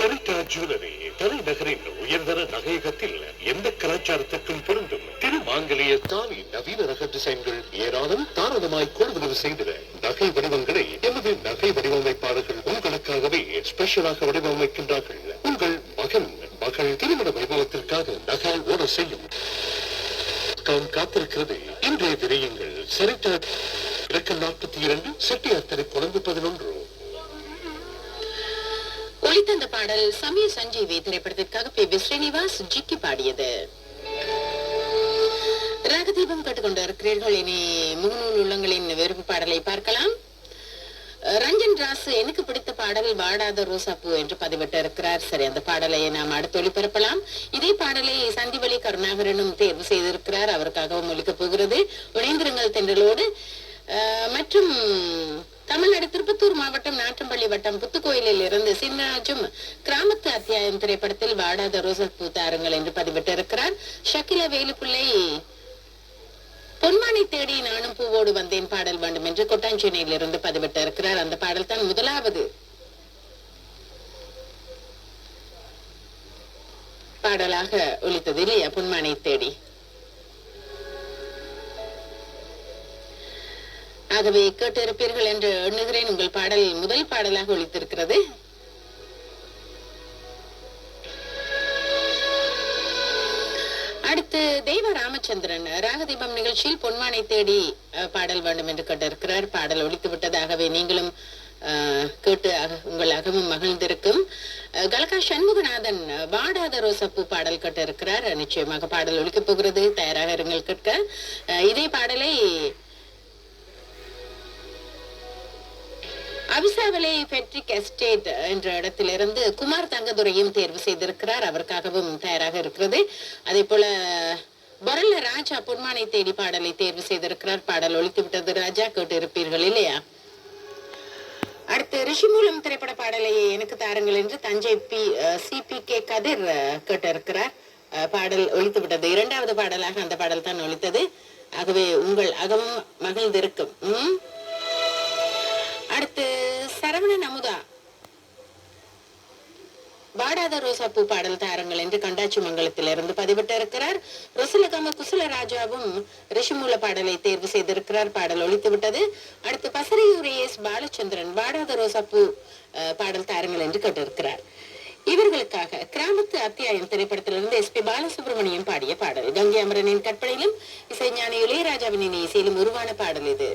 சரிதா jewellery தலைநகரின் உயர்தர நகையகத்தில் எந்த கலாச்சாரத்திற்கும் பொருந்தும் திருமாங்கலிய தாலி நவீன ரக டிசைன்கள் ஏராளம் தாராளமாய் கொள்வனவு செய்திட நகை வடிவங்களை எமது நகை வடிவமைப்பாளர்கள் உங்களுக்காகவே ஸ்பெஷலாக வடிவமைக்கின்றார்கள். உங்கள் மகள் திருமண வைபவத்திற்காக நகை ஓடர் செய்யும் காத்திருக்கிறது. இன்றைய விரையுங்கள். சரிதா இலக்கம் 42 செட்டியார் தெரு கொழும்பு 11. ஒளித்தந்த பாடல் சமய சஞ்சீவி திரைப்படத்திற்காக பி. ஸ்ரீனிவாஸ் ஜிக்கி பாடியது. ராகதீபம் கேட்டுக்கொண்டு இருக்கிறீர்கள். இனி முகநூல் உள்ளங்களின் விருப்ப பாடலை பார்க்கலாம். ரஞ்சன் ராசு எனக்கு பிடித்த பாடல் வாடாத ரோசாப்பூ என்று பதிவிட்டு இருக்கிறார். சரி, அந்த பாடலை நாம் அடுத்து ஒளிபரப்பலாம். இதே பாடலை சந்திவழி கருணாகரனும் தேர்வு செய்திருக்கிறார். அவருக்காகவும் ஒலிக்கப் போகிறது. இணைந்திருங்கள் தென்றலோடு. மற்றும் தமிழ்நாடு திருப்பத்தூர் மாவட்டம் நாட்டம்பள்ளி வட்டம் புத்துக்கோயிலில் இருந்து சின்னராஜும் கிராமத்து அத்தியாயம் திரைப்படத்தில் வாடாத ரோசாப்பூ தாருங்கள் என்று பதிவிட்டு இருக்கிறார். ஷக்கில வேலுப்பிள்ளை பொன்மானை தேடி நானும் பூவோடு வந்தேன் பாடல் வேண்டும் என்று கொட்டாஞ்சேனையில் இருந்து பதிவிட்டு இருக்கிறார். அந்த பாடல் தான் முதலாவது பாடலாக ஒலித்தது இல்லையா? பொன்மானை தேடி. ஆகவே கேட்டிருப்பீர்கள் என்று எண்ணுகிறேன். உங்கள் பாடல் முதல் பாடலாக ஒலித்திருக்கிறது. அடுத்து தெய்வ ராமச்சந்திரன் ராகதீபம் நிகழ்ச்சியில் பொன்மானை தேடி பாடல் வேண்டும் என்று கேட்டிருக்கிறார். பாடல் ஒலித்து விட்டதாகவே நீங்களும் கேட்டு உங்கள் அகமும் மகிழ்ந்திருக்கும். கலகா சண்முகநாதன் வாடாத ரோசாப்பூ பாடல் கேட்டிருக்கிறார். நிச்சயமாக பாடல் ஒலிக்கப் போகிறது. தயாராக இருங்கள் கேட்க. இதே பாடலை அவிசாவளை பெட்ரிக் எஸ்டேட் என்ற இடத்திலிருந்து குமார் தங்கதுரையும் தேர்வு செய்திருக்கிறார். அவருக்காகவும் தயாராக இருக்கிறது. அதே போல பொரல்ல ராஜா பொன்மானை தேடி பாடலை தேர்வு செய்திருக்கிறார். பாடல் ஒலித்து விட்டது ராஜா, கேட்டு இருப்பீர்கள் இல்லையா? அடுத்து ரிஷிமூலம் திரைப்பட பாடலை எனக்கு தாருங்கள் என்று தஞ்சை CPK கதிர் கேட்டிருக்கிறார். பாடல் ஒலித்து விட்டது. இரண்டாவது பாடலாக அந்த பாடல் தான் ஒலித்தது. ஆகவே உங்கள் அகமும் மகிழ்ந்திருக்கும். அடுத்து சரவணன் அமுதா வாடாத ரோசாப்பூ பாடல் தாருங்கள் என்று கண்டாச்சி மங்கலத்திலிருந்து பதிவிட்டு இருக்கிறார். ரொசலகம குசலராஜாவும் ரிஷிமூல பாடலை தேர்வு செய்திருக்கிறார். பாடல் ஒலித்து விட்டது. அடுத்து பசரையூர் AS பாலச்சந்திரன் வாடாத ரோசாப்பூ பாடல் தாருங்கள் என்று கேட்டிருக்கிறார். இவர்களுக்காக கிராமத்து அத்தியாயம் திரைப்படத்திலிருந்து SP பாலசுப்ரமணியம் பாடிய பாடல். கங்கை அமரனின் கற்பனையிலும் இசைஞானி இளையராஜாவின் இசையிலும் உருவான பாடல் இது.